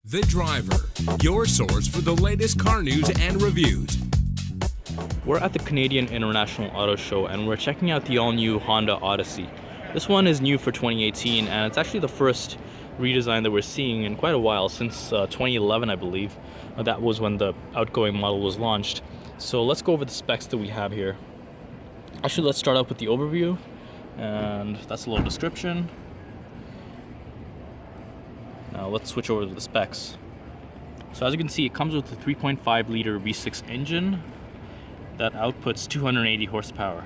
The Driver, your source for the latest car news and reviews. We're at the Canadian International Auto Show and we're checking out the all-new Honda Odyssey. This one is new for 2018 and it's actually the first redesign that we're seeing in quite a while, since 2011 I believe. That was when the outgoing model was launched. So let's go over the specs that we have here. Actually, let's start out with the overview, and that's a little description. Now let's switch over to the specs. So as you can see, it comes with a 3.5 liter V6 engine that outputs 280 horsepower.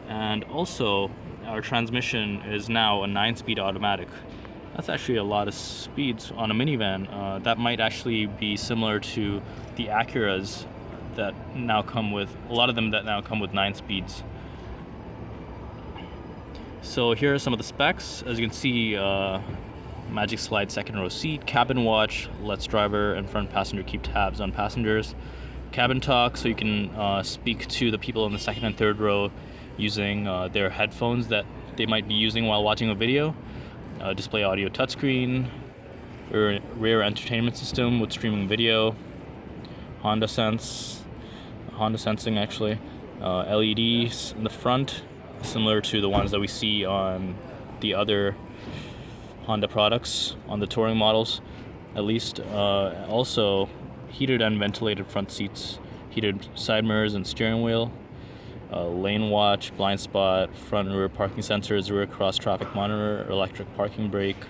And also, our transmission is now a 9-speed automatic. That's actually a lot of speeds on a minivan. That might actually be similar to the Acuras that now come with, a lot of them that now come with 9 speeds. So here are some of the specs. As you can see, Magic Slide second row seat, cabin watch, lets driver and front passenger keep tabs on passengers, cabin talk, so you can speak to the people in the second and third row using their headphones that they might be using while watching a video, display audio touchscreen, rear entertainment system with streaming video, Honda sensing actually, LEDs in the front, similar to the ones that we see on the other Honda products, on the touring models at least. Also heated and ventilated front seats, heated side mirrors and steering wheel, lane watch, blind spot, front and rear parking sensors, rear cross traffic monitor, electric parking brake,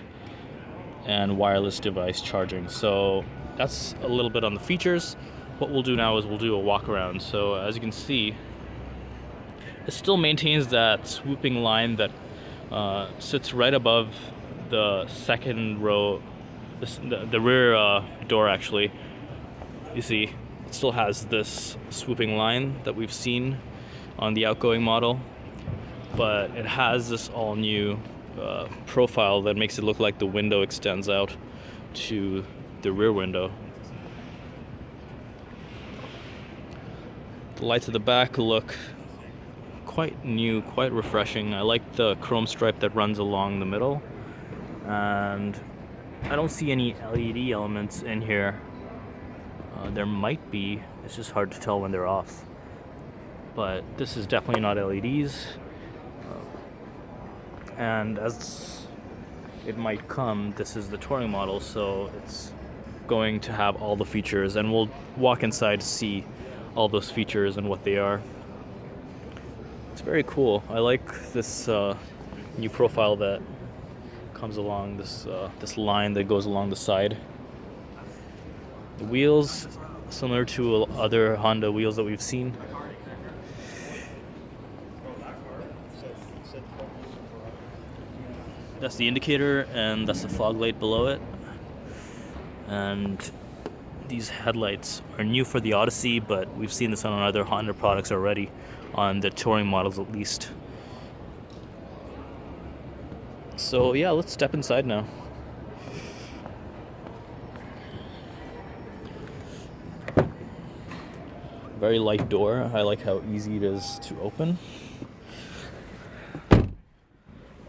and wireless device charging. So that's a little bit on the features. What we'll do now is we'll do a walk around. So as you can see, it still maintains that swooping line that sits right above the second row, the rear door actually. You see, it still has this swooping line that we've seen on the outgoing model, but it has this all new profile that makes it look like the window extends out to the rear window. The lights at the back look quite new, quite refreshing. I like the chrome stripe that runs along the middle, and I don't see any LED elements in here. There might be, it's just hard to tell when they're off. But this is definitely not LEDs. And as it might come, this is the touring model, so it's going to have all the features, and we'll walk inside to see all those features and what they are. It's very cool. I like this new profile that comes along this line that goes along the side. The wheels, similar to other Honda wheels that we've seen. That's the indicator, and that's the fog light below it. And these headlights are new for the Odyssey, but we've seen this on other Honda products already, on the touring models at least. So yeah, let's step inside now. Very light door. I like how easy it is to open.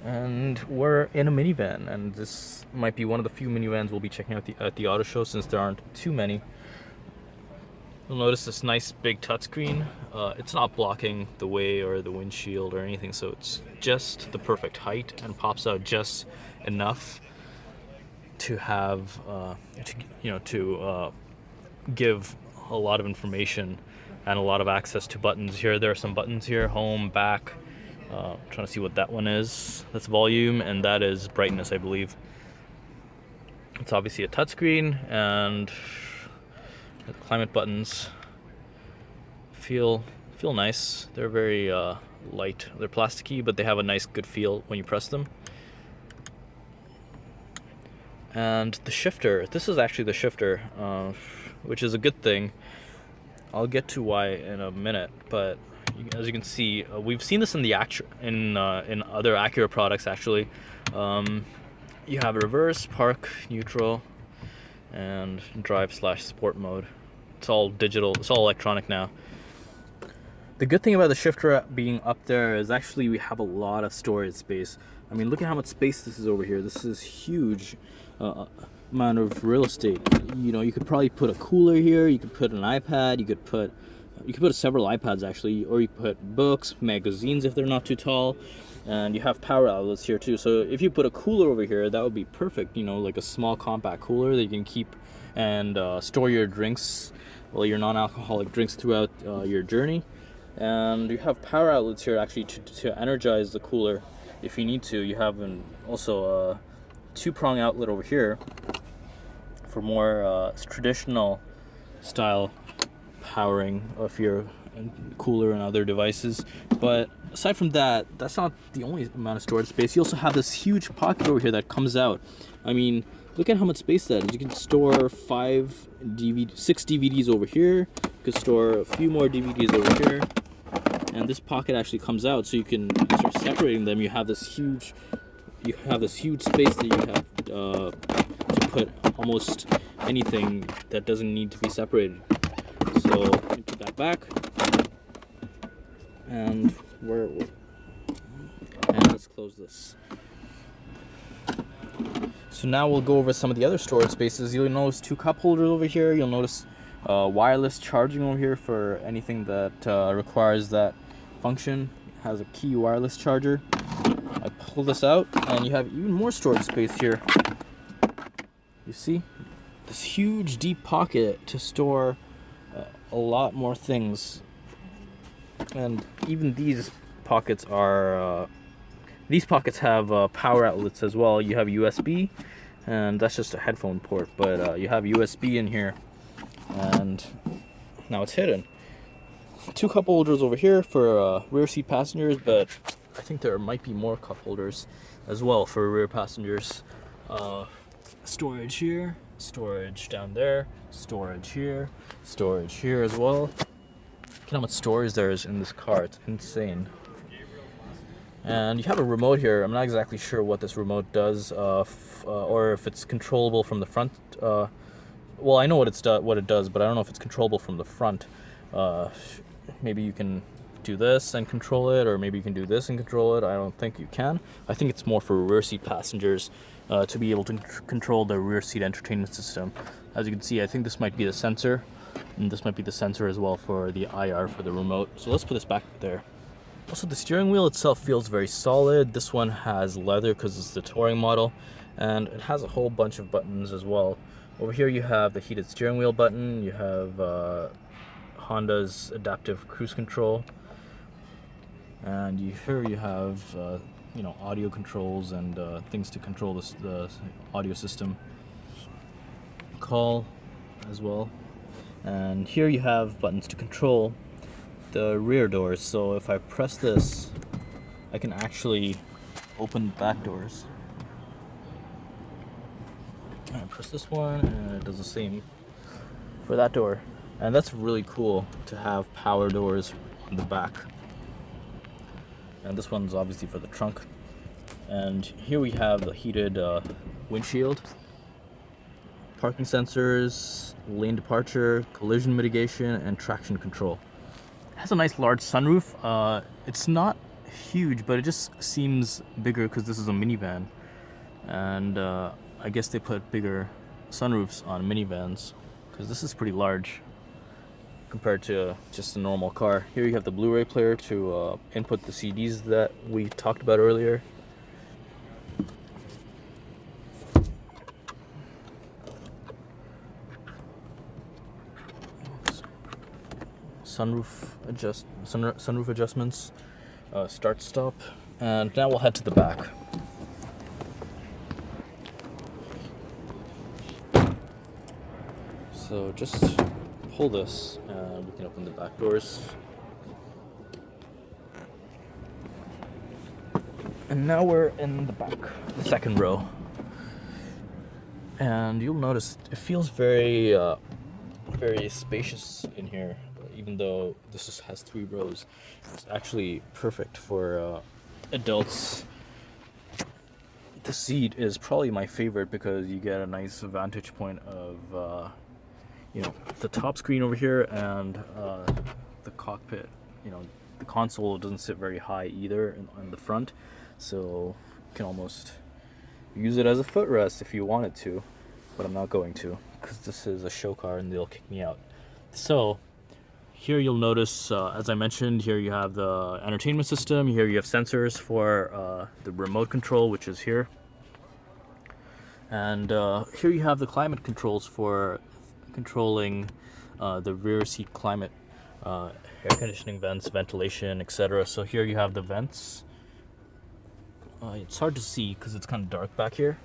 And we're in a minivan, and this might be one of the few minivans we'll be checking out at the auto show, since there aren't too many. You'll notice this nice big touchscreen. It's not blocking the way or the windshield or anything, so it's just the perfect height and pops out just enough to have to give a lot of information and a lot of access to buttons. Here, there are some buttons here: home, back. Trying to see what that one is. That's volume, and that is brightness, I believe. It's obviously a touchscreen, and the climate buttons feel nice. They're very light. They're plasticky, but they have a nice, good feel when you press them. And the shifter. This is actually the shifter, which is a good thing. I'll get to why in a minute, but as you can see, we've seen this in the in other Acura products actually. You have reverse, park, neutral, and drive/sport mode. It's all digital. It's all electronic now. The good thing about the shifter being up there is actually we have a lot of storage space. I mean, look at how much space this is over here. This is huge. amount of real estate. You know, you could probably put a cooler here. You could put an iPad. You could put several iPads actually, or you could put books, magazines if they're not too tall. And you have power outlets here too. So if you put a cooler over here, that would be perfect. You know, like a small compact cooler that you can keep and store your drinks, well, your non-alcoholic drinks throughout your journey. And you have power outlets here actually to energize the cooler if you need to. You have also a two-prong outlet over here for more traditional style powering of your cooler and other devices. But aside from that, that's not the only amount of storage space. You also have this huge pocket over here that comes out. I mean, look at how much space that is. You can store 6 DVDs over here. You could store a few more DVDs over here. And this pocket actually comes out, so you can start separating them. You have this huge space that you have to put almost anything that doesn't need to be separated. So put that back, and let's close this. So now we'll go over some of the other storage spaces. You'll notice 2 cup holders over here. You'll notice wireless charging over here for anything that requires that function. It has a key wireless charger. I pull this out, and you have even more storage space here. You see this huge deep pocket to store a lot more things. And even these pockets are have power outlets as well. You have USB, and that's just a headphone port, but you have USB in here, and now it's hidden. 2 cup holders over here for rear seat passengers, but I think there might be more cup holders as well for rear passengers. Storage here, storage down there, storage here as well. Look at how much storage there is in this car. It's insane. And you have a remote here. I'm not exactly sure what this remote does, or if it's controllable from the front. Well, I know what it does, but I don't know if it's controllable from the front. Maybe you can do this and control it, or maybe you can do this and control it. I don't think you can. I think it's more for rear seat passengers to be able to control the rear seat entertainment system. As you can see, I think this might be the sensor, and this might be the sensor as well for the IR for the remote. So let's put this back there. Also, the steering wheel itself feels very solid. This one has leather because it's the touring model, and it has a whole bunch of buttons as well. Over here you have the heated steering wheel button. You have Honda's adaptive cruise control, and here you have audio controls and things to control the audio system. Call as well, and here you have buttons to control the rear doors. So if I press this, I can actually open the back doors. I press this one, and it does the same for that door. And that's really cool to have power doors on the back. And this one's obviously for the trunk. And here we have the heated windshield, parking sensors, lane departure, collision mitigation, and traction control. It has a nice large sunroof. It's not huge, but it just seems bigger because this is a minivan. And I guess they put bigger sunroofs on minivans because this is pretty large compared to just a normal car. Here you have the Blu-ray player to input the CDs that we talked about earlier. Sunroof adjustments, start stop, and now we'll head to the back. So just pull this and we can open the back doors. And now we're in the back, the second row. And you'll notice it feels very spacious in here, even though this has 3 rows. It's actually perfect for adults. The seat is probably my favorite because you get a nice vantage point of the top screen over here and the cockpit. The console doesn't sit very high either on the front, so you can almost use it as a footrest if you wanted to. but I'm not going to because this is a show car and they'll kick me out. So here you'll notice, as I mentioned, here you have the entertainment system. Here you have sensors for the remote control, which is here. And here you have the climate controls for controlling the rear seat climate, air conditioning vents, ventilation, etc. So here you have the vents. It's hard to see because it's kind of dark back here.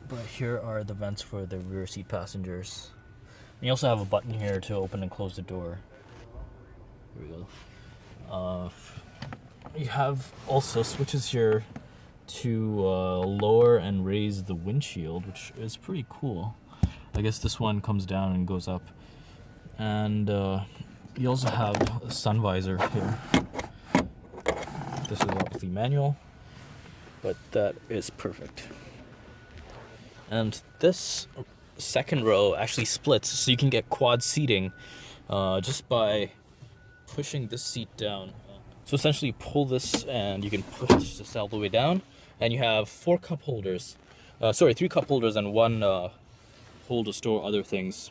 But here are the vents for the rear seat passengers. And you also have a button here to open and close the door. Here we go. You have also switches here to lower and raise the windshield, which is pretty cool. I guess this one comes down and goes up. And you also have a sun visor here. This is obviously manual, but that is perfect. And this second row actually splits, so you can get quad seating just by pushing this seat down. So essentially you pull this and you can push this all the way down, and you have 3 cup holders and one hole to store other things.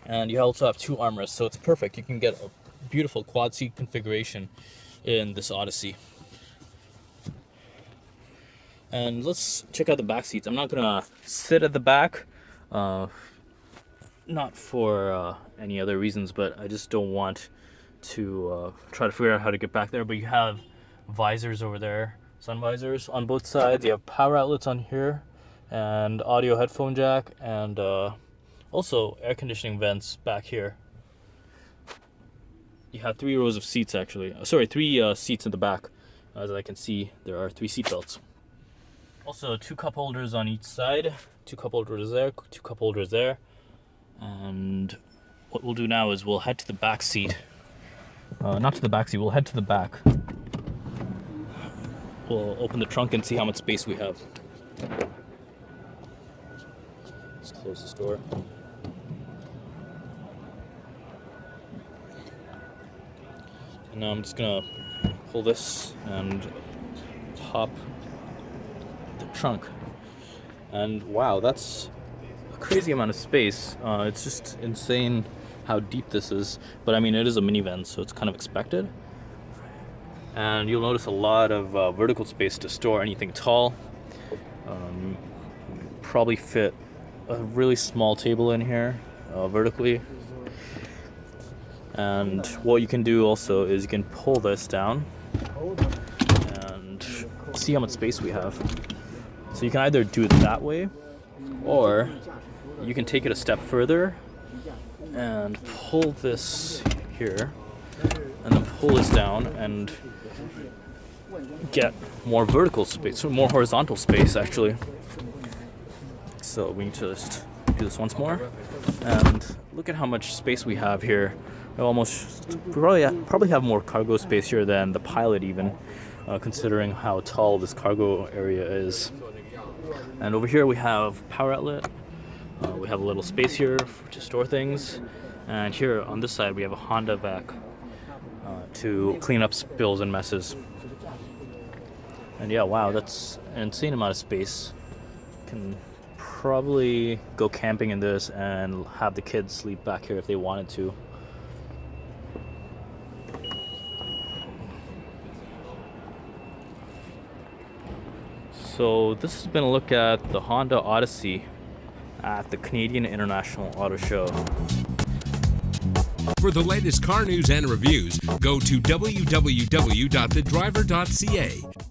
And you also have 2 armrests, so it's perfect. You can get a beautiful quad seat configuration in this Odyssey. And let's check out the back seats. I'm not gonna sit at the back, not for any other reasons, but I just don't want to try to figure out how to get back there. But you have visors over there, sun visors on both sides. You have power outlets on here, and audio headphone jack, and also air conditioning vents back here. You have 3 rows of seats actually. 3 seats in the back. As I can see, there are 3 seat belts. Also 2 cup holders on each side, 2 cup holders there, 2 cup holders there. And what we'll do now is we'll head to the back seat. Not to the back seat, we'll head to the back. We'll open the trunk and see how much space we have. Let's close this door. And now I'm just gonna pull this and pop the trunk. And wow, that's a crazy amount of space. It's just insane how deep this is. But I mean, it is a minivan, so it's kind of expected. And you'll notice a lot of vertical space to store anything tall. Probably fit a really small table in here vertically. And what you can do also is you can pull this down and see how much space we have. So you can either do it that way, or you can take it a step further and pull this here, and then pull this down and get more vertical space, or more horizontal space actually. So we need to just do this once more, and look at how much space we have here. We probably have more cargo space here than the Pilot even, considering how tall this cargo area is. And over here we have power outlet. We have a little space here to store things. And here on this side we have a Honda vac to clean up spills and messes. And yeah, wow, that's an insane amount of space. Can probably go camping in this and have the kids sleep back here if they wanted to. So this has been a look at the Honda Odyssey at the Canadian International Auto Show. For the latest car news and reviews, go to www.thedriver.ca.